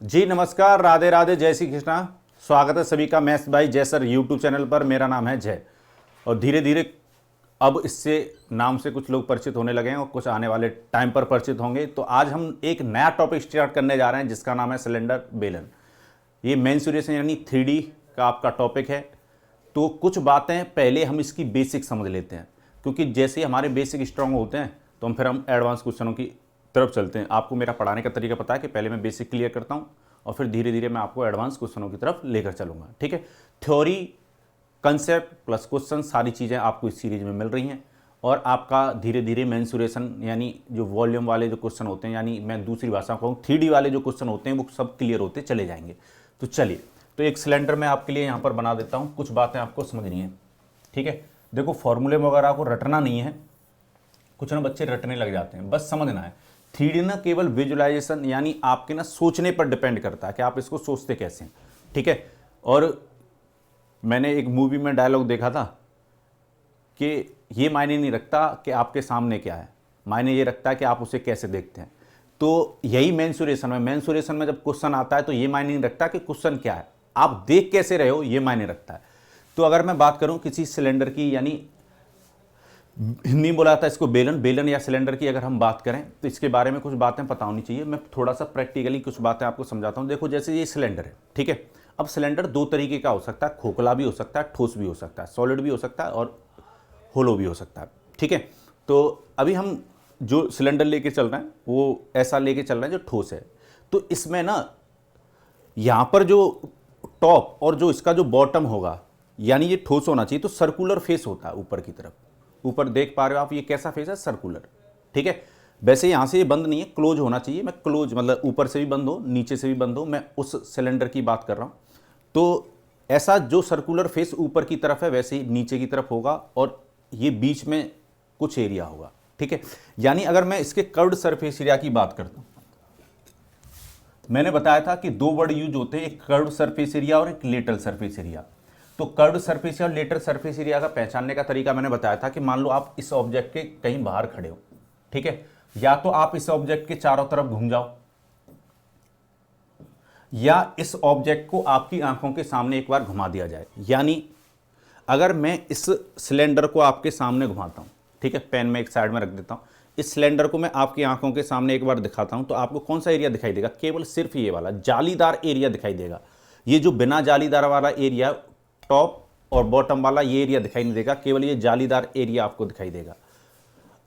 जी नमस्कार, राधे राधे, जय श्री कृष्णा। स्वागत है सभी का मैथ्स बाय जय सर यूट्यूब चैनल पर। मेरा नाम है जय और धीरे धीरे अब इससे नाम से कुछ लोग परिचित होने लगे हैं और कुछ आने वाले टाइम पर परिचित होंगे। तो आज हम एक नया टॉपिक स्टार्ट करने जा रहे हैं जिसका नाम है सिलेंडर बेलन। ये मेंसुरेशन यानी 3D का आपका टॉपिक है। तो कुछ बातें पहले हम इसकी बेसिक समझ लेते हैं, क्योंकि जैसे ही हमारे बेसिक स्ट्रांग होते हैं तो फिर हम एडवांस क्वेश्चनों की तरफ चलते हैं। आपको मेरा पढ़ाने का तरीका पता है कि पहले मैं बेसिक क्लियर करता हूँ और फिर धीरे धीरे मैं आपको एडवांस क्वेश्चनों की तरफ लेकर चलूँगा। ठीक है, थ्योरी, कंसेप्ट प्लस क्वेश्चन, सारी चीज़ें आपको इस सीरीज में मिल रही हैं। और आपका धीरे धीरे मेंसुरेशन यानी जो वॉल्यूम वाले जो क्वेश्चन होते हैं, यानी मैं दूसरी भाषा कहूँ 3D वाले जो क्वेश्चन होते हैं, वो सब क्लियर होते चले जाएंगे। तो चलिए, तो एक सिलेंडर मैं आपके लिए यहाँ पर बना देता हूँ, कुछ बातें आपको समझनी है। ठीक है, देखो फॉर्मूले वगैरह को रटना नहीं है, कुछ ना बच्चे रटने लग जाते हैं, बस समझना है। 3D ना केवल विजुअलाइजेशन यानी आपके ना सोचने पर डिपेंड करता है कि आप इसको सोचते कैसे हैं। ठीक है, और मैंने एक मूवी में डायलॉग देखा था कि ये मायने नहीं रखता कि आपके सामने क्या है, मायने ये रखता है कि आप उसे कैसे देखते हैं। तो यही मेंसुरेशन में, मेंसुरेशन में जब क्वेश्चन आता है तो ये मायने नहीं रखता कि क्वेश्चन क्या है, आप देख कैसे रहे हो ये मायने रखता है। तो अगर मैं बात करूं किसी सिलेंडर की, यानी हिंदी में बोला था इसको बेलन, बेलन या सिलेंडर की अगर हम बात करें तो इसके बारे में कुछ बातें पता होनी चाहिए। मैं थोड़ा सा प्रैक्टिकली कुछ बातें आपको समझाता हूं। देखो जैसे ये सिलेंडर है, ठीक है, अब सिलेंडर दो तरीके का हो सकता है, खोखला भी हो सकता है, ठोस भी हो सकता है, सॉलिड भी हो सकता है और होलो भी हो सकता है। ठीक है, तो अभी हम जो सिलेंडर लेके चल रहे हैं वो ऐसा लेके चल रहे हैं जो ठोस है। तो इसमें ना यहाँ पर जो टॉप और जो इसका जो बॉटम होगा, यानी ये ठोस होना चाहिए, तो सर्कुलर फेस होता है ऊपर की तरफ। ऊपर देख पा रहे हो आप, ये कैसा फेस है, सर्कुलर। ठीक है, वैसे यहाँ से ये बंद नहीं है, क्लोज होना चाहिए। मैं क्लोज मतलब ऊपर से भी बंद हो, नीचे से भी बंद हो, मैं उस सिलेंडर की बात कर रहा हूँ। तो ऐसा जो सर्कुलर फेस ऊपर की तरफ है वैसे ही नीचे की तरफ होगा और ये बीच में कुछ एरिया होगा। ठीक है, यानी अगर मैं इसके कर्व्ड सरफेस एरिया की बात करता हूँ, मैंने बताया था कि दो वर्ड यूज होते हैं, एक कर्व्ड सरफेस एरिया और एक लेटरल सरफेस एरिया। तो कर्व्ड सरफेस और लेटरल सरफेस एरिया का पहचानने का तरीका मैंने बताया था कि मान लो आप इस ऑब्जेक्ट के कहीं बाहर खड़े हो, ठीक है, या तो आप इस ऑब्जेक्ट के चारों तरफ घूम जाओ, या इस ऑब्जेक्ट को आपकी आंखों के सामने एक बार घुमा दिया जाए। यानी अगर मैं इस सिलेंडर को आपके सामने घुमाता हूं, ठीक है, पेन में एक साइड में रख देता हूं, इस सिलेंडर को मैं आपकी आंखों के सामने एक बार दिखाता हूं, तो आपको कौन सा एरिया दिखाई देगा? केवल सिर्फ ये वाला जालीदार एरिया दिखाई देगा। ये जो बिना जालीदार वाला एरिया, टॉप और बॉटम वाला, ये एरिया दिखाई नहीं देगा, केवल ये जालीदार एरिया आपको दिखाई देगा।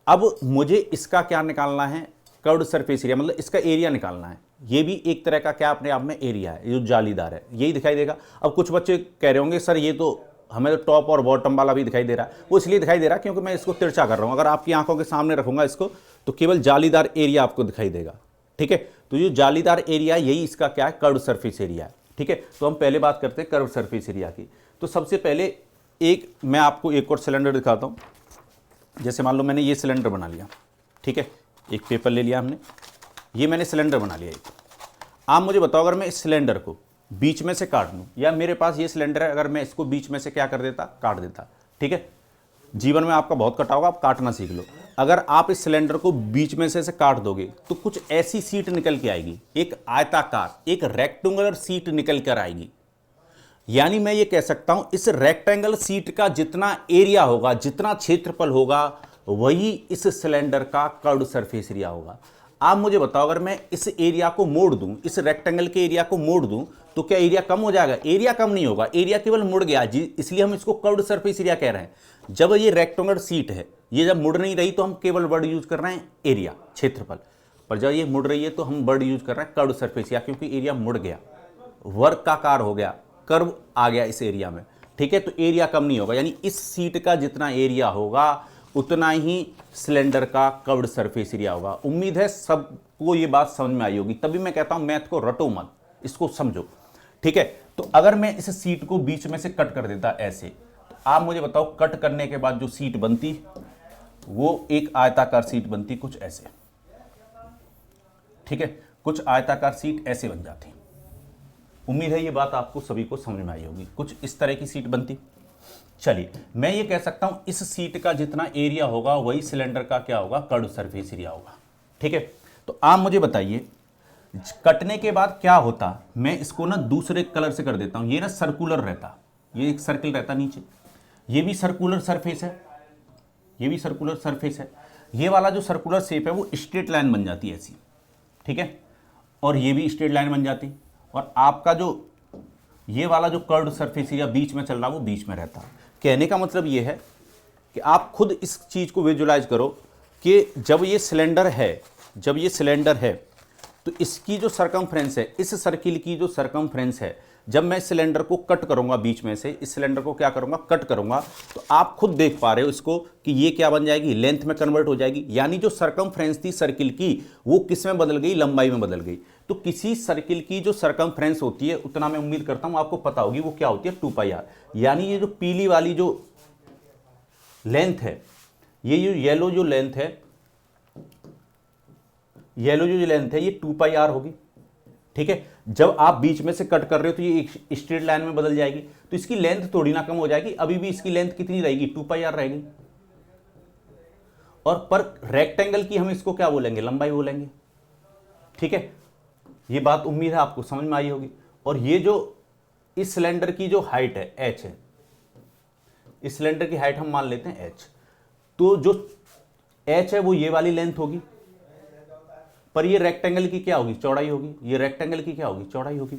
अब मुझे इसका क्या निकालना है? कर्व्ड सरफेस एरिया, मतलब इसका एरिया निकालना है। ये भी एक तरह का क्या अपने आप में एरिया है, ये जो जालीदार है यही दिखाई देगा। अब कुछ बच्चे कह रहे होंगे सर ये तो हमें तो टॉप और बॉटम वाला भी दिखाई दे रहा है। वो इसलिए दिखाई दे रहा है क्योंकि मैं इसको तिरछा कर रहा हूं। अगर आपकी आंखों के सामने रखूंगा इसको तो केवल जालीदार एरिया आपको दिखाई देगा। ठीक है, तो ये जालीदार एरिया यही इसका क्या है? कर्व्ड सरफेस एरिया है। ठीक है, तो हम पहले बात करते हैं कर्व्ड सरफेस एरिया की। तो सबसे पहले एक मैं आपको एक और सिलेंडर दिखाता हूं। जैसे मान लो मैंने ये सिलेंडर बना लिया, ठीक है, एक पेपर ले लिया हमने, ये मैंने सिलेंडर बना लिया एक। आप मुझे बताओ अगर मैं इस सिलेंडर को बीच में से काट दूं, या मेरे पास ये सिलेंडर है, अगर मैं इसको बीच में से क्या कर देता? काट देता। ठीक है, जीवन में आपका बहुत कटा होगा, आप काटना सीख लो। अगर आप इस सिलेंडर को बीच में से काट दोगे तो कुछ ऐसी सीट निकल के आएगी, एक आयताकार, एक रेक्टेंगुलर सीट निकल कर आएगी। यानी मैं ये कह सकता हूं इस रेक्टेंगल सीट का जितना एरिया होगा, जितना क्षेत्रफल होगा, वही इस सिलेंडर का कर्व्ड सरफेस एरिया होगा। आप मुझे बताओ अगर मैं इस एरिया को मोड़ दूं, इस रेक्टेंगल के एरिया को मोड़ दूं, तो क्या एरिया कम हो जाएगा? एरिया कम नहीं होगा, एरिया केवल मुड़ गया जी, इसलिए हम इसको कर्व्ड सरफेस एरिया कह रहे हैं। जब ये रेक्टेंगुलर सीट है, ये जब मुड़ नहीं रही तो हम केवल वर्ड यूज कर रहे हैं एरिया, क्षेत्रफल। पर जब ये मुड़ रही है तो हम वर्ड यूज कर रहे हैं कर्व्ड सरफेस एरिया, क्योंकि एरिया मुड़ गया, वर्गाकार हो गया, कर्व आ गया इस एरिया में। ठीक है, तो एरिया कम नहीं होगा, यानी इस सीट का जितना एरिया होगा उतना ही सिलेंडर का कर्व्ड सरफेस एरिया होगा। उम्मीद है सबको ये बात समझ में आई होगी, तभी मैं कहता हूं मैथ को रटो मत, इसको समझो। ठीक है, तो अगर मैं इस सीट को बीच में से कट कर देता ऐसे, तो आप मुझे बताओ कट करने के बाद जो सीट बनती वो एक आयताकार सीट बनती, कुछ ऐसे। ठीक है, कुछ आयताकार सीट ऐसे बन जाती। उम्मीद है ये बात आपको सभी को समझ में आई होगी, कुछ इस तरह की सीट बनती। चलिए, मैं ये कह सकता हूं इस सीट का जितना एरिया होगा वही सिलेंडर का क्या होगा? कर्व्ड सरफेस एरिया होगा। ठीक है, तो आप मुझे बताइए कटने के बाद क्या होता, मैं इसको ना दूसरे कलर से कर देता हूं, ये ना सर्कुलर रहता, ये एक सर्किल रहता नीचे, ये भी सर्कुलर सरफेस है, ये भी सर्कुलर सरफेस है, ये वाला जो सर्कुलर शेप है वो स्ट्रेट लाइन बन जाती है ऐसी, ठीक है, और ये भी स्ट्रेट लाइन बन जाती, और आपका जो ये वाला जो कर्व्ड सरफेस या बीच में चल रहा वो बीच में रहता। कहने का मतलब ये है कि आप खुद इस चीज़ को विजुलाइज करो कि जब ये सिलेंडर है, जब ये सिलेंडर है तो इसकी जो सरकमफ्रेंस है, इस सर्किल की जो सरकमफ्रेंस है, जब मैं सिलेंडर को कट करूंगा बीच में से, इस सिलेंडर को क्या करूंगा, कट करूंगा, तो आप खुद देख पा रहे हो इसको कि ये क्या बन जाएगी, लेंथ में कन्वर्ट हो जाएगी, यानी जो सरकमफ्रेंस थी सर्किल की वो किस में बदल गई, लंबाई में बदल गई। तो किसी सर्किल की जो सरकमफ्रेंस होती है, उतना मैं उम्मीद करता हूं आपको पता होगी, वो क्या होती है, 2πr। यानी ये जो पीली वाली जो लेंथ है, ये जो येलो जो लेंथ है, येलो जो लेंथ है ये 2πr होगी, ठीक है। जब आप बीच में से कट कर रहे हो तो ये एक स्ट्रेट लाइन में बदल जाएगी, तो इसकी लेंथ थोड़ी ना कम हो जाएगी, अभी भी इसकी लेंथ कितनी रहेगी, 2πr रहेगी। और पर रेक्टेंगल की हम इसको क्या बोलेंगे, लंबाई बोलेंगे, ठीक है। ये बात उम्मीद है आपको समझ में आई होगी। और ये जो इस सिलेंडर की जो हाइट है h है, इस सिलेंडर की हाइट हम मान लेते हैं h, तो जो h है वो ये वाली लेंथ होगी, पर ये रेक्टेंगल की क्या होगी, चौड़ाई होगी, ये रेक्टेंगल की क्या होगी, चौड़ाई होगी।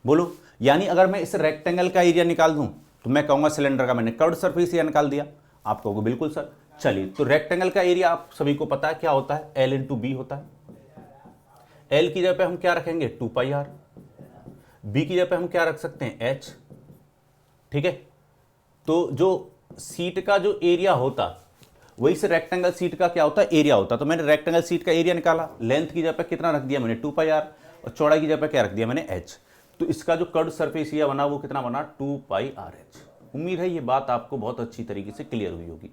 बोलो, यानी अगर मैं इस रेक्टेंगल का एरिया निकाल दूं तो मैं कहूंगा सिलेंडर का मैंने कर्व्ड सरफेस एरिया निकाल दिया। आप कहोगे बिल्कुल सर। चलिए, तो रेक्टेंगल का एरिया आप सभी को पता है क्या होता है, L इंटू बी होता है। L की जगह पे हम क्या रखेंगे, 2πr। B की जगह पे हम क्या रख सकते हैं, h, ठीक है। तो जो सीट का जो एरिया होता वही से रेक्टेंगल सीट का क्या होता है, एरिया होता। तो मैंने रेक्टेंगल सीट का एरिया निकाला, लेंथ की जगह पे कितना रख दिया मैंने, 2πr, और चौड़ाई की जगह पे क्या रख दिया मैंने, h। तो इसका जो कर्व्ड सरफेस एरिया बना वो कितना बना, 2πrh। उम्मीद है ये बात आपको बहुत अच्छी तरीके से क्लियर हुई होगी।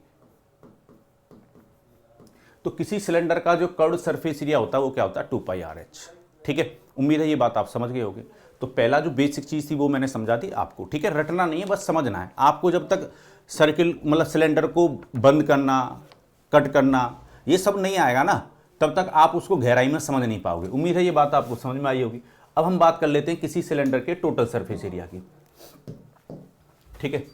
तो किसी सिलेंडर का जो कर्व्ड सरफेस एरिया होता है वो क्या होता है, 2πrh, ठीक है। उम्मीद है ये बात आप समझ गए होंगे। तो पहला जो बेसिक चीज़ थी वो मैंने समझा दी आपको, ठीक है। रटना नहीं है, बस समझना है आपको। जब तक सर्किल मतलब सिलेंडर को बंद करना, कट करना, ये सब नहीं आएगा ना, तब तक आप उसको गहराई में समझ नहीं पाओगे। उम्मीद है ये बात आपको समझ में आई होगी। अब हम बात कर लेते हैं किसी सिलेंडर के टोटल सरफेस एरिया की, ठीक है।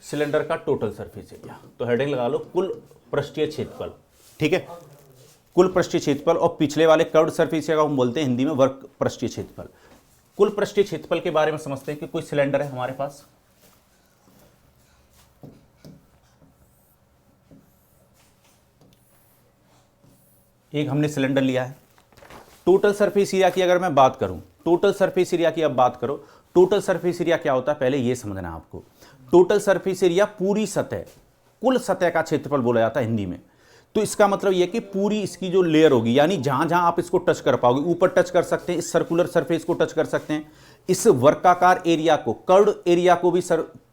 सिलेंडर का टोटल सरफेस एरिया, तो हेडिंग लगा लो कुल पृष्ठीय क्षेत्रफल, ठीक है। कुल पृष्ठीय क्षेत्रफल, और पिछले वाले कर्व्ड सरफेस एरिया को हम बोलते हैं हिंदी में वर्ग पृष्ठीय क्षेत्रफल। कुल पृष्ठीय क्षेत्रफल के बारे में समझते हैं कि कोई सिलेंडर है हमारे पास, एक हमने सिलेंडर लिया है। टोटल सरफेस एरिया की अगर मैं बात करूं, टोटल सरफेस एरिया की अब बात करो, टोटल सरफेस एरिया क्या होता है पहले ये समझना है आपको। टोटल सरफेस एरिया पूरी सतह, कुल सतह का क्षेत्रफल बोला जाता है हिंदी में। तो इसका मतलब यह कि पूरी इसकी जो लेयर होगी, यानी जहां जहां आप इसको टच कर पाओगे, ऊपर टच कर सकते हैं, इस सर्कुलर सरफेस को टच कर सकते हैं, इस वर्गाकार एरिया को, कर्व्ड एरिया को भी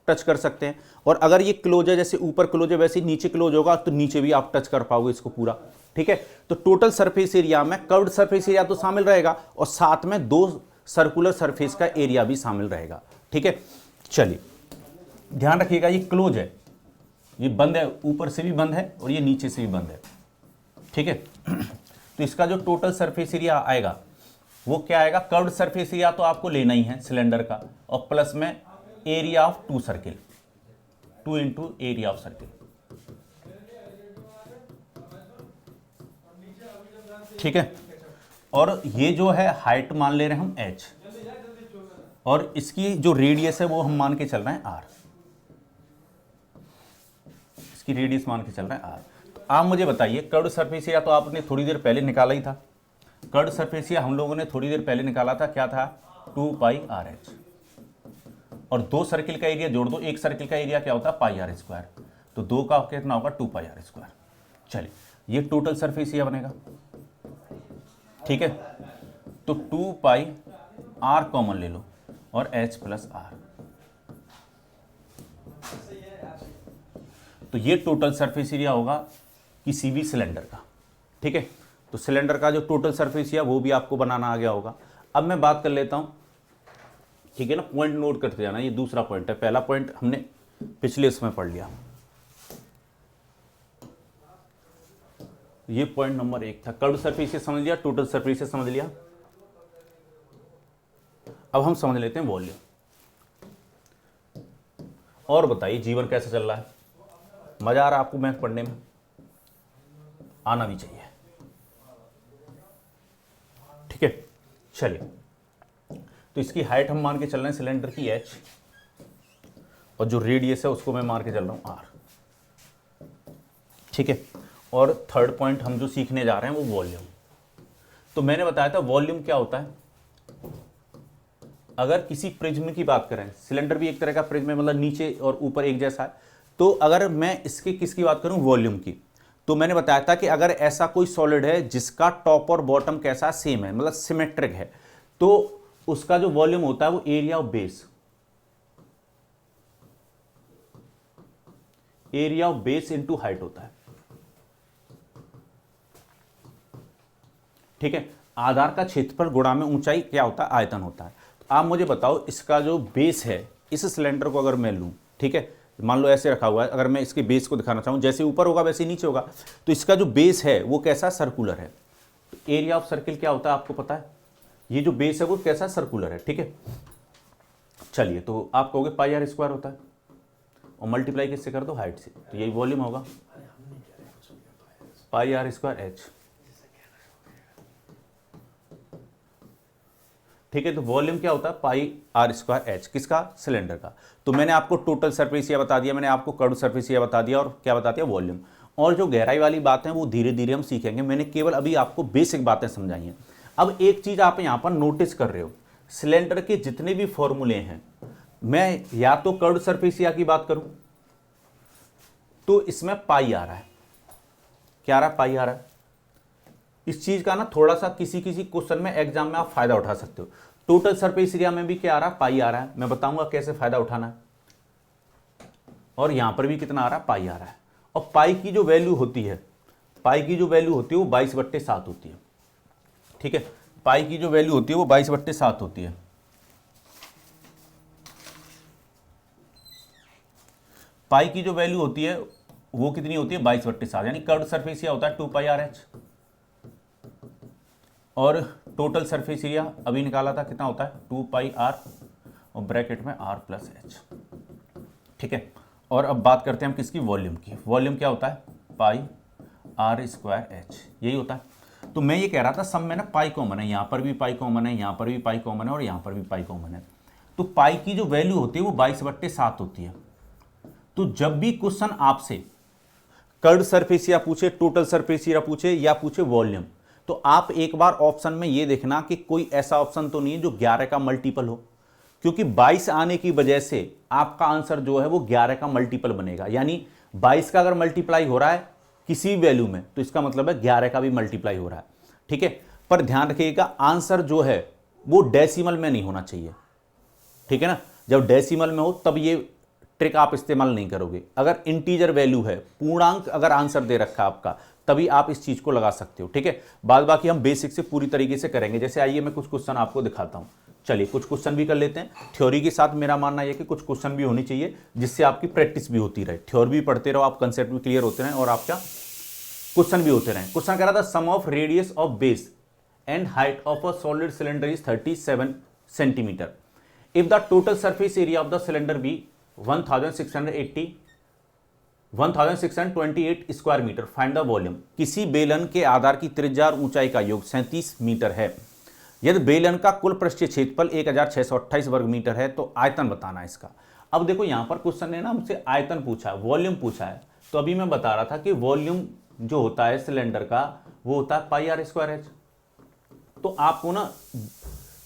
टच कर सकते हैं। और अगर ये क्लोज है, जैसे ऊपर क्लोज है वैसे नीचे क्लोज होगा, तो नीचे भी आप टच कर पाओगे इसको पूरा, ठीक है। तो टोटल सरफेस एरिया में कर्व्ड सरफेस एरिया तो शामिल रहेगा और साथ में दो सर्कुलर सरफेस का एरिया भी शामिल रहेगा, ठीक है। चलिए ध्यान रखिएगा, ये क्लोज है, ये बंद है, ऊपर से भी बंद है और ये नीचे से भी बंद है, ठीक है। तो इसका जो टोटल सरफेस एरिया आएगा वो क्या आएगा, कर्व्ड सरफेस एरिया तो आपको लेना ही है सिलेंडर का, और प्लस में area of two circle, 2 into area of circle, ठीक है। और ये जो है हाइट मान ले रहे हैं हम h, और इसकी जो रेडियस है वो हम मान के चल रहे हैं r, इसकी रेडियस मान के चल रहे हैं r। तो आप मुझे बताइए, कर्व्ड सरफेस एरिया तो आपने थोड़ी देर पहले निकाला ही था, कर्व्ड सरफेस एरिया हम लोगों ने थोड़ी देर पहले निकाला था, क्या था, 2πrh, और दो सर्किल का एरिया जोड़ दो, एक सर्किल का एरिया क्या होता है, πr², तो दो का कितना होगा, 2πr²। चलिए ये टोटल सरफेस एरिया बनेगा, ठीक है। तो 2πr कॉमन ले लो और h प्लस r, तो ये टोटल सरफेस एरिया होगा किसी भी सिलेंडर का, ठीक है। तो सिलेंडर का जो टोटल सरफेस एरिया वो भी आपको बनाना आ गया होगा। अब मैं बात कर लेता हूं, ठीक है ना, पॉइंट नोट करते जाना, ये दूसरा पॉइंट है, पहला पॉइंट हमने पिछले इसमें पढ़ लिया, ये पॉइंट नंबर 1 था, कर्व्ड सरफेस से समझ लिया, टोटल सरफेस से समझ लिया। अब हम समझ लेते हैं वॉल्यूम। और बताइए जीवन कैसा चल रहा है? मजा आ रहा है आपको मैथ पढ़ने में? आना भी चाहिए। ठीक है, चलिए। तो इसकी हाइट हम मान के चल रहे हैं सिलेंडर की h, और जो रेडियस है उसको मैं मान के चल रहा हूं r। ठीक है, और थर्ड पॉइंट हम जो सीखने जा रहे हैं वो वॉल्यूम। तो मैंने बताया था वॉल्यूम क्या होता है। अगर किसी प्रिज्म की बात करें, सिलेंडर भी एक तरह का प्रिज्म है, मतलब नीचे और ऊपर एक जैसा है। तो अगर मैं इसके किसकी बात करूं, वॉल्यूम की, तो मैंने बताया था कि अगर ऐसा कोई सॉलिड है जिसका टॉप और बॉटम कैसा सेम है, मतलब सिमेट्रिक है, तो उसका जो वॉल्यूम होता है वो area of base, area of base into height होता है। ठीक है, आधार का क्षेत्रफल गुणा में ऊंचाई क्या होता है, आयतन होता है। तो आप मुझे बताओ इसका जो बेस है, इस सिलेंडर को अगर मैं लूं, ठीक है, मान लो ऐसे रखा हुआ है, अगर मैं इसके बेस को दिखाना चाहूं, जैसे ऊपर होगा वैसे नीचे होगा, तो इसका जो बेस है वो कैसा, सर्कुलर है। तो एरिया ऑफ सर्किल क्या होता है आपको पता है, ये जो बेस है वो कैसा, सर्कुलर है। ठीक है, चलिए, तो आप कहोगे पाई आर स्क्वायर होता है, और मल्टीप्लाई किससे कर दो, हाइट से, तो यही वॉल्यूम होगा, पाई आर स्क्वायर एच। ठीक है, तो वॉल्यूम क्या होता है, पाई आर स्क्वायर एच, किसका, सिलेंडर का। तो मैंने आपको टोटल सरफेस एरिया बता दिया, मैंने आपको कर्व सरफेस एरिया बता दिया, और क्या बता दिया, वॉल्यूम। और जो गहराई वाली बात है वो धीरे धीरे हम सीखेंगे, मैंने केवल अभी आपको बेसिक बातें समझाई हैं। अब एक चीज आप यहां पर नोटिस कर रहे हो, सिलेंडर के जितने भी फॉर्मूले हैं, मैं या तो कर्व सरफेस एरिया की बात करूं तो इसमें पाई आ रहा है, क्या आ रहा है, पाई आ रहा है। इस चीज का ना थोड़ा सा किसी किसी क्वेश्चन में एग्जाम में आप फायदा उठा सकते हो। टोटल सरफेस एरिया में भी क्या आ रहा है, पाई आ रहा है, मैं बताऊंगा कैसे फायदा उठाना है। और यहां पर भी कितना आ रहा है, पाई आ रहा है। और पाई की जो वैल्यू होती है, पाई की जो वैल्यू होती है वो 22/7 होती है। ठीक है, पाई की जो वैल्यू होती है वो 22/7 होती है। पाई की जो वैल्यू होती है वो कितनी होती है, 22/7, यानी कर्व सरफेस एरिया होता है 2 पाई आर एच। और टोटल सरफेस एरिया अभी निकाला था, कितना होता है, 2 पाई आर, और ब्रैकेट में आर प्लस एच। ठीक है, और अब बात करते हैं हम किसकी, वॉल्यूम की। वॉल्यूम क्या होता है, पाई आर स्क्वायर एच, यही होता है। तो मैं ये कह रहा था सब में ना पाई कॉमन है, यहां पर भी पाई कॉमन है, यहां पर भी पाई कॉमन है, और यहां पर भी पाई कॉमन है। तो पाई की जो वैल्यू होती है वो 22/7 होती है। तो जब भी क्वेश्चन आपसे कर्व सरफेस एरिया पूछे, टोटल सरफेस एरिया पूछे, या पूछे वॉल्यूम, तो आप एक बार ऑप्शन में ये देखना कि कोई ऐसा ऑप्शन तो नहीं है जो 11 का मल्टीपल हो, क्योंकि 22 आने की वजह से आपका आंसर जो है वो 11 का मल्टीपल बनेगा। यानी 22 का अगर मल्टीप्लाई हो रहा है किसी वैल्यू में, तो इसका मतलब है 11 का भी मल्टीप्लाई हो रहा है। ठीक है, पर ध्यान रखिएगा आंसर जो है वो डेसिमल में नहीं होना चाहिए। ठीक है ना, जब डेसिमल में हो तब ये ट्रिक आप इस्तेमाल नहीं करोगे। अगर इंटीजर वैल्यू है, पूर्णांक अगर आंसर दे रखा है आपका, तभी आप इस चीज को लगा सकते हो। ठीक है, बाद बाकी हम बेसिक से पूरी तरीके से करेंगे। जैसे आइए मैं कुछ क्वेश्चन आपको दिखाता हूं, चलिए कुछ क्वेश्चन भी कर लेते हैं। थ्योरी के साथ मेरा मानना यह कि कुछ क्वेश्चन भी होनी चाहिए जिससे आपकी प्रैक्टिस भी होती रहे, थ्योरी भी पढ़ते रहो, आप कंसेप्ट भी क्लियर होते रहें, और आपका क्वेश्चन भी होते रहें। क्वेश्चन कह रहा था sum of radius of base and height of a solid cylinder is 37 centimetre if the total surface area of the cylinder be 1628 square metre, find the volume. किसी बेलन के आधार की त्रिज्या और ऊंचाई का योग 37 मीटर है। यदि बेलन का कुल पृष्ठीय क्षेत्रफल 1628 वर्ग मीटर है तो आयतन बताना है इसका। अब देखो यहां पर क्वेश्चन ने ना हमसे आयतन पूछा है, वॉल्यूम पूछा है, तो अभी मैं बता रहा था कि वॉल्यूम जो होता है सिलेंडर का वो होता है पाई आर स्क्वायर एच। तो आपको ना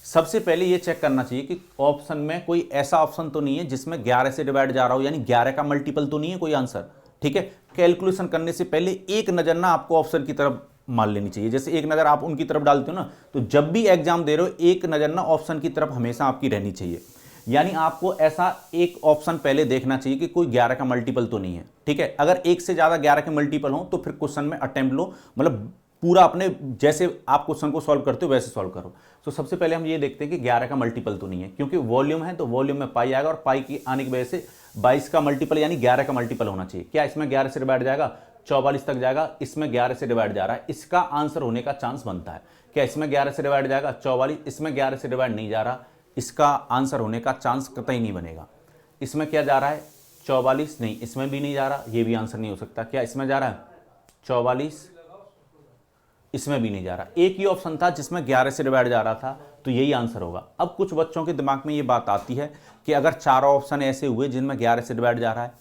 सबसे पहले ये चेक करना चाहिए कि ऑप्शन में कोई ऐसा ऑप्शन तो नहीं है जिसमें 11 से डिवाइड जा रहा हो, यानी 11 का मल्टीपल तो नहीं है कोई आंसर। ठीक है, कैलकुलेशन करने से पहले एक नजर ना आपको ऑप्शन की तरफ मान लेनी चाहिए। जैसे एक नजर आप उनकी तरफ डालते हो ना, तो जब भी एग्जाम दे रहे हो एक नजर ना ऑप्शन की तरफ हमेशा आपकी रहनी चाहिए। यानी आपको ऐसा एक ऑप्शन पहले देखना चाहिए कि कोई 11 का मल्टीपल तो नहीं है। ठीक है, अगर एक से ज्यादा 11 के मल्टीपल हो तो फिर क्वेश्चन में अटेम्प्ट लो, मतलब पूरा अपने जैसे आप क्वेश्चन को सॉल्व करते हो वैसे सॉल्व करो। तो सबसे पहले हम ये देखते हैं कि 11 का मल्टीपल तो नहीं है, क्योंकि वॉल्यूम है तो वॉल्यूम में पाई आएगा, और पाई की आने की वजह से 22 का मल्टीपल यानी 11 का मल्टीपल होना चाहिए। क्या इसमें 11 से डिवाइड जाएगा, 44 तक जाएगा, इसमें 11 से डिवाइड जा रहा है, इसका आंसर होने का चांस बनता है। क्या इसमें 11 से डिवाइड जाएगा 44, इसमें 11 से डिवाइड नहीं जा रहा, इसका आंसर होने का चांस कतई नहीं बनेगा। इसमें क्या जा रहा है 44, नहीं इसमें भी नहीं जा रहा, ये भी आंसर नहीं हो सकता। क्या इसमें जा रहा है 44, इसमें भी नहीं जा रहा। एक ही ऑप्शन था जिसमें 11 से डिवाइड जा रहा था, तो यही आंसर होगा। अब कुछ बच्चों के दिमाग में ये बात आती है कि अगर चारों ऑप्शन ऐसे हुए जिनमें 11 से डिवाइड जा रहा है,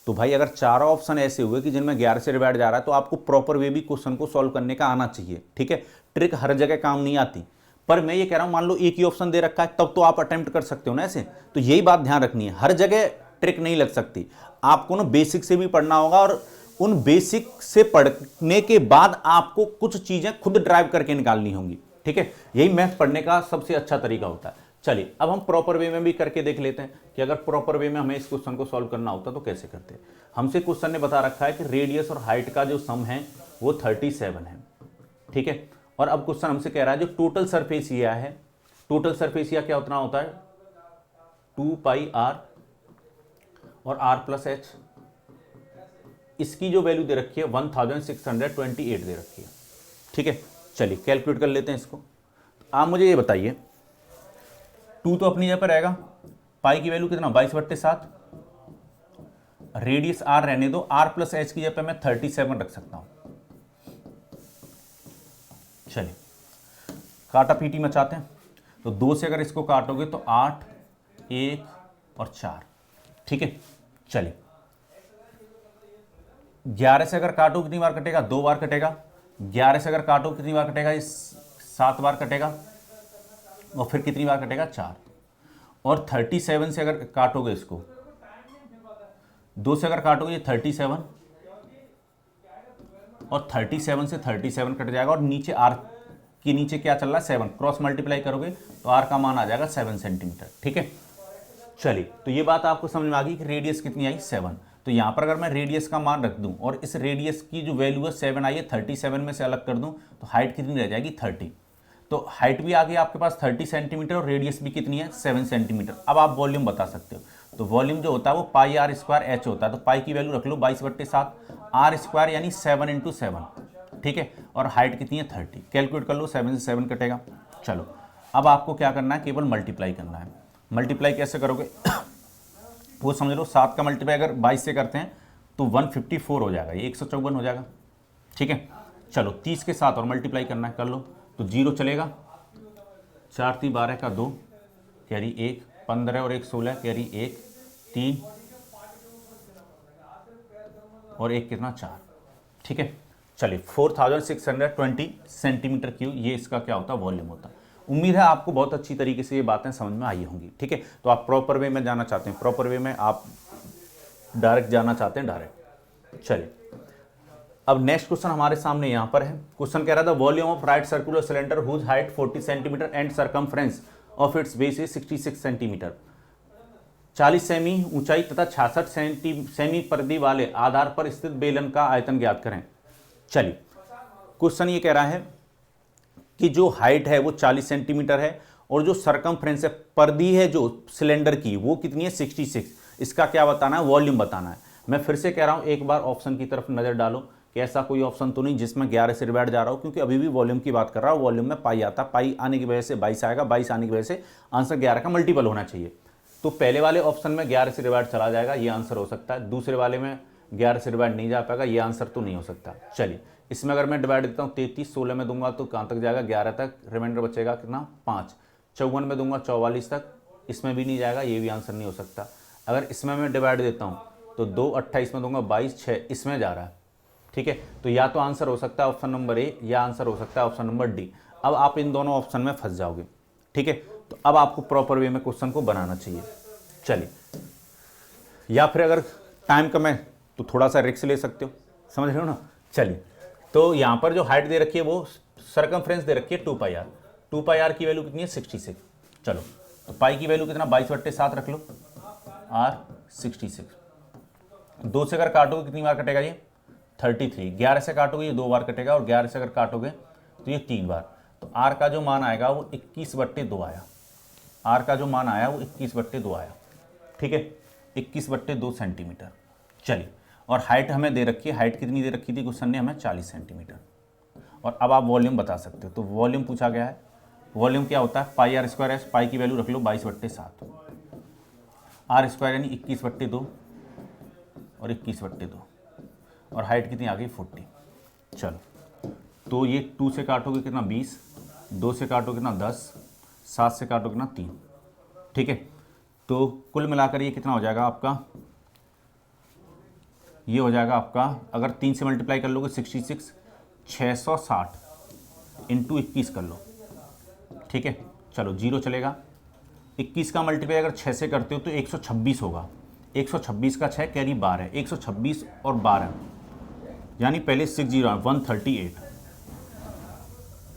तो भाई अगर चारों ऑप्शन ऐसे हुए कि जिनमें 11 से डिवाइड जा रहा है तो आपको प्रॉपर वे भी क्वेश्चन को सॉल्व करने का आना चाहिए। ठीक है, ट्रिक हर जगह काम नहीं आती, पर मैं ये कह रहा हूं मान लो एक ही ऑप्शन दे रखा है तब तो आप अटेम्प्ट कर सकते हो ना ऐसे। तो यही बात ध्यान रखनी है, हर जगह ट्रिक नहीं लग सकती। आपको ना बेसिक से भी पढ़ना होगा और उन बेसिक से पढ़ने के बाद आपको कुछ चीजें खुद ड्राइव करके निकालनी होंगी। ठीक है, यही मैथ पढ़ने का सबसे अच्छा तरीका होता है। चलिए अब हम प्रॉपर वे में भी करके देख लेते हैं कि अगर प्रॉपर वे में हमें इस क्वेश्चन को सॉल्व करना होता तो कैसे करते हैं। हमसे क्वेश्चन ने बता रखा है कि रेडियस और हाइट का जो सम है वो 37 है। ठीक है, और अब क्वेश्चन हमसे कह रहा है जो टोटल सरफेस एरिया है, टोटल सरफेस एरिया क्या उतना होता है 2 पाई आर और आर प्लस एच। इसकी जो वैल्यू दे रखी है 1628 दे रखी है। ठीक है, चलिए कैलकुलेट कर लेते हैं इसको। आप मुझे ये बताइए 2 तो अपनी जगह पर रहेगा, पाई की वैल्यू कितना 22/7, रेडियस आर रहने दो, आर प्लस एच की जगह पर मैं 37 रख सकता हूं। चलिए काटा पीटी मचाते हैं, तो 2 से अगर इसको काटोगे तो 8, 1 और 4। ठीक है, चलिए 11 से अगर काटो कितनी बार कटेगा 2 बार कटेगा, 11 से अगर काटो कितनी बार कटेगा ये 7 बार कटेगा, और फिर कितनी बार कटेगा 4। और 37 से अगर काटोगे इसको 2 से अगर काटोगे ये 37, और 37 से 37 कट जाएगा, और नीचे आर के नीचे क्या चल रहा है 7, क्रॉस मल्टीप्लाई करोगे तो आर का मान आ जाएगा 7 सेंटीमीटर। ठीक है, चलिए तो ये बात आपको समझ में आ गई कि रेडियस कितनी आई 7। तो यहां पर अगर मैं रेडियस का मान रख दूं और इस रेडियस की जो वैल्यू है 7 आई है 37 में से अलग कर दूं तो हाइट कितनी रह जाएगी 30। तो हाइट भी आ गई आपके पास 30 सेंटीमीटर और रेडियस भी कितनी है 7 सेंटीमीटर। अब आप वॉल्यूम बता सकते हो, तो वॉल्यूम जो होता है वो पाई आर स्क्वायर एच होता है। तो पाई की वैल्यू रख लो 22/7, आर स्क्वायर यानी 7 × 7। ठीक है, और हाइट कितनी है 30। कैलकुलेट कर लो, 7 से 7 कटेगा। चलो अब आपको क्या करना है, केवल मल्टीप्लाई करना है। मल्टीप्लाई कैसे करोगे वो समझ लो, 7 का मल्टीप्लाई अगर 22 से करते हैं तो 154 हो जाएगा, ये 154 हो जाएगा। ठीक है, चलो 30 के साथ और मल्टीप्लाई करना है, कर लो। तो 0 चलेगा, 4 3 12 का 2 कैरी 1, 15 और 1 16 कैरी 1 3 और 1 कितना 4। ठीक है, चलिए 4620 सेंटीमीटर क्यूब ये इसका क्या होता है वॉल्यूम होता है। उम्मीद है आपको बहुत अच्छी तरीके से ये बातें समझ में आई होंगी। ठीक है, तो आप प्रॉपर वे में जाना चाहते हैं, प्रॉपर वे में आप डायरेक्ट जाना चाहते हैं डायरेक्ट। चलिए अब नेक्स्ट क्वेश्चन हमारे सामने यहाँ पर है। क्वेश्चन कह रहा था volume of right circular cylinder whose height 40 centimetre and circumference of its base is 66 centimetre. 40 सेमी ऊंचाई तथा 66 सेमी परिधि वाले आधार पर स्थित बेलन का आयतन ज्ञात करें। चलिए क्वेश्चन ये कह रहा है कि जो हाइट है वो 40 सेंटीमीटर है और जो सरकमफ्रेंस है परिधि है जो सिलेंडर की वो कितनी है 66। इसका क्या बताना है वॉल्यूम बताना है। मैं फिर से कह रहा हूं एक बार ऑप्शन की तरफ नजर डालो कि ऐसा कोई ऑप्शन तो नहीं जिसमें 11 से डिवाइड जा रहा हो, क्योंकि अभी भी वॉल्यूम की बात कर रहा हूं। वॉल्यूम में पाई आता, पाई आने की वजह से 22 आएगा, 22 आने की वजह से आंसर 11 का मल्टीपल होना चाहिए। तो पहले वाले ऑप्शन में 11 से डिवाइड चला जाएगा, ये आंसर हो सकता है। दूसरे वाले में 11 से डिवाइड नहीं जा पाएगा, ये आंसर तो नहीं हो सकता। चलिए इसमें अगर मैं डिवाइड देता हूँ 33 16 में दूंगा तो कहाँ तक जाएगा 11 तक, रिमाइंडर बचेगा कितना 5। 54 में दूंगा 44 तक, इसमें भी नहीं जाएगा, ये भी आंसर नहीं हो सकता। अगर इसमें मैं डिवाइड देता हूँ तो 2 28 में दूंगा 22 6 इसमें जा रहा है। ठीक है, तो या तो आंसर हो सकता है ऑप्शन नंबर ए या आंसर हो सकता है ऑप्शन नंबर डी। अब आप इन दोनों ऑप्शन में फंस जाओगे। ठीक है, तो अब आपको प्रॉपर वे में क्वेश्चन को बनाना चाहिए। चलिए, या फिर अगर टाइम कम है तो थोड़ा सा रिस्क ले सकते हो, समझ रहे हो ना। चलिए तो यहाँ पर जो हाइट दे रखी है वो सरकमफ्रेंस दे रखी है 2 पाई आर। 2 पाई आर की वैल्यू कितनी है 66। चलो तो पाई की वैल्यू कितना 22/7 रख लो, आर 66। 2 से अगर काटोगे कितनी बार कटेगा ये 33। 11 से काटोगे ये 2 बार कटेगा, और 11 से अगर काटोगे तो ये 3 बार। तो आर का जो मान आएगा वो 21/2 आया। आर का जो मान आया वो 21/2 आया। ठीक है, 21/2 सेंटीमीटर। चलिए, और हाइट हमें दे रखी है, हाइट कितनी दे रखी थी क्वेश्चन ने हमें 40 सेंटीमीटर। और अब आप वॉल्यूम बता सकते हो, तो वॉल्यूम पूछा गया है वॉल्यूम क्या होता है पाई आर स्क्वायर एच, पाई की वैल्यू रख लो 22/7, आर स्क्वायर यानी 21/2 और 21/2, और हाइट कितनी आ गई 40। चलो तो ये 2 से काटोगे कितना 20, 2 से काटोगे कितना 10, 7 से काटोगे कितना 3, ठीक है। तो कुल मिलाकर ये कितना हो जाएगा आपका, ये हो जाएगा आपका, अगर 3 से मल्टीप्लाई कर लोगे 66, 660 इंटू 21 कर लो, ठीक है। चलो जीरो चलेगा, 21 का मल्टीप्लाई अगर 6 से करते हो तो 126 होगा, 126 का 6 कैरी 12, 126 और 12 यानी पहले 138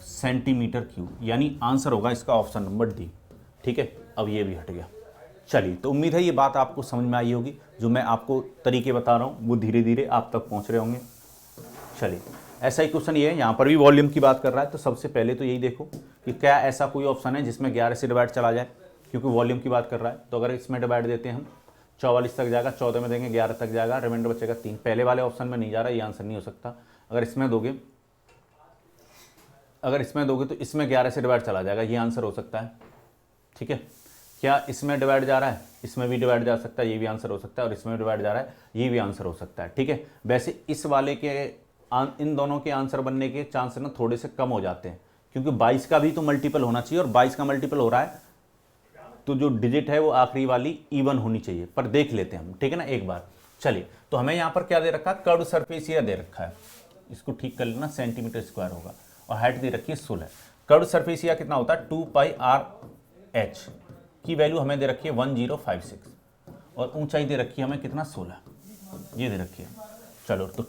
सेंटीमीटर क्यूब, यानी आंसर होगा इसका ऑप्शन नंबर डी, ठीक है। अब ये भी हट गया। चलिए, तो उम्मीद है ये बात आपको समझ में आई होगी, जो मैं आपको तरीके बता रहा हूँ वो धीरे धीरे आप तक पहुँच रहे होंगे। चलिए, ऐसा ही क्वेश्चन ये है, यहाँ पर भी वॉल्यूम की बात कर रहा है, तो सबसे पहले तो यही देखो कि क्या ऐसा कोई ऑप्शन है जिसमें 11 से डिवाइड चला जाए, क्योंकि वॉल्यूम की बात कर रहा है। तो अगर इसमें डिवाइड देते हैं हम 44 तक जाएगा, 14 में देंगे 11 तक जाएगा, रिमाइंडर बचेगा 3। पहले वाले ऑप्शन में नहीं जा रहा, ये आंसर नहीं हो सकता। अगर इसमें दोगे तो इसमें 11 से डिवाइड चला जाएगा, ये आंसर हो सकता है, ठीक है। क्या इसमें डिवाइड जा रहा है, इसमें भी डिवाइड जा सकता है, ये भी आंसर हो सकता है, और इसमें डिवाइड जा रहा है, ये भी आंसर हो सकता है, ठीक है। वैसे इस वाले के इन दोनों के आंसर बनने के चांस ना थोड़े से कम हो जाते हैं, क्योंकि 22 का भी तो मल्टीपल होना चाहिए, और 22 का मल्टीपल हो रहा है तो जो डिजिट है वो आखिरी वाली इवन होनी चाहिए। पर देख लेते हैं हम, ठीक है ना, एक बार। चलिए, तो हमें यहाँ पर क्या दे रखा है, कर्व सरफेस एरिया दे रखा है, इसको ठीक कर लेना, सेंटीमीटर स्क्वायर होगा, और हाइट दे रखी है 16। कर्व सरफेस एरिया कितना होता है 2πr/h की वैल्यू हमें दे रखी है 1056, और ऊंचाई दे रखी है हमें कितना 16, ये दे रखी है। चलो, तो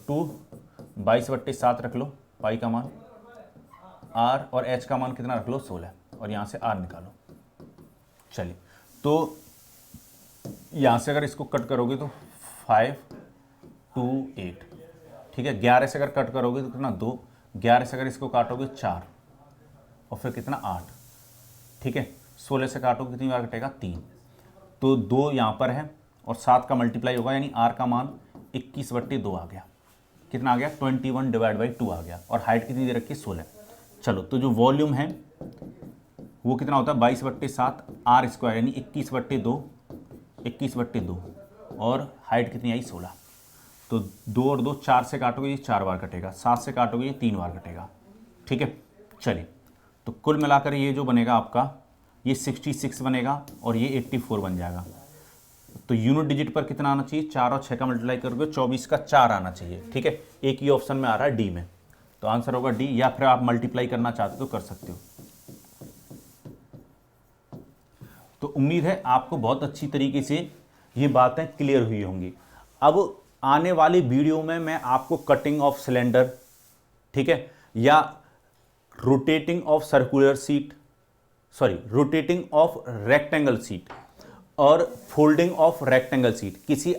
22/7 रख लो, पाई का मान, r और h का मान कितना रख लो 16, और यहाँ से r निकालो। चलिए, तो यहाँ से अगर इसको कट करोगे तो 5, 2, 8, ठीक है। 11 से अगर कट करोगे तो कितना 2, 11 से अगर इसको काटोगे 4, और फिर कितना 8, ठीक है। 16 से काटोगे कितनी बार कटेगा 3, तो 2 यहाँ पर है, और 7 का मल्टीप्लाई होगा, यानी r का मान 21/2 आ गया। कितना आ गया 21/2 आ गया, और हाइट कितनी दे रखी है 16। चलो, तो जो वॉल्यूम है वो कितना होता है 22/7 r स्क्वायर, यानी 21/2, और हाइट कितनी आई 16। तो 2 और 2 4 से काटोगे ये 4 बार कटेगा, 7 से काटोगे ये 3 बार कटेगा, ठीक है। चलिए, तो कुल मिलाकर ये जो बनेगा आपका, ये 66 बनेगा, और ये 84 बन जाएगा। तो यूनिट डिजिट पर कितना आना चाहिए, 4 और 6 का मल्टीप्लाई करोगे 24 का 4 आना चाहिए, ठीक है। एक ही ऑप्शन में आ रहा है डी में, तो आंसर होगा डी, या फिर आप मल्टीप्लाई करना चाहते तो कर सकते हो। तो उम्मीद है आपको बहुत अच्छी तरीके से ये बातें क्लियर हुई होंगी। अब आने वाली वीडियो में मैं आपको कटिंग ऑफ सिलेंडर, ठीक है, या rotating of circular seat, rotating of rectangle seat, और फोल्डिंग ऑफ रेक्टेंगल सीट, किसी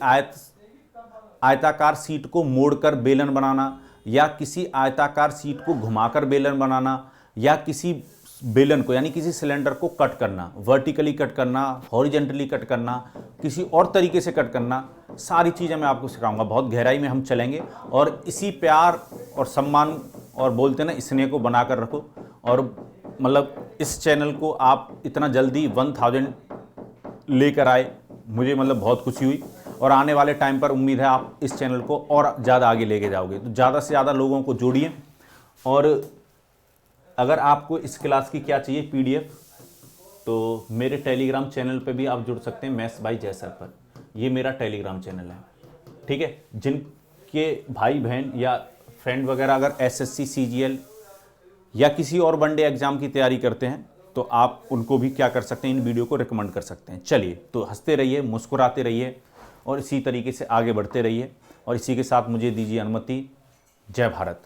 आयताकार सीट को मोड़कर बेलन बनाना, या किसी आयताकार सीट को घुमाकर बेलन बनाना, या किसी बेलन को यानी किसी सिलेंडर को कट करना, वर्टिकली कट करना, हॉरिजेंटली कट करना, किसी और तरीके से कट करना, सारी चीज़ें मैं आपको सिखाऊंगा। बहुत गहराई में हम चलेंगे, और इसी प्यार और सम्मान और बोलते हैं ना स्नेह को बनाकर रखो, और मतलब इस चैनल को आप इतना जल्दी 1000 लेकर आए, मुझे मतलब बहुत खुशी हुई, और आने वाले टाइम पर उम्मीद है आप इस चैनल को और ज़्यादा आगे लेके जाओगे। तो ज़्यादा से ज़्यादा लोगों को जोड़िए, और अगर आपको इस क्लास की क्या चाहिए PDF, तो मेरे टेलीग्राम चैनल पे भी आप जुड़ सकते हैं, मैथ्स बाय जय सर पर। ये मेरा टेलीग्राम चैनल है, ठीक है। जिनके भाई बहन या फ्रेंड वगैरह अगर SSC CGL या किसी और वनडे एग्जाम की तैयारी करते हैं, तो आप उनको भी क्या कर सकते हैं, इन वीडियो को रिकमेंड कर सकते हैं। चलिए, तो हंसते रहिए, मुस्कुराते रहिए, और इसी तरीके से आगे बढ़ते रहिए, और इसी के साथ मुझे दीजिए अनुमति। जय भारत।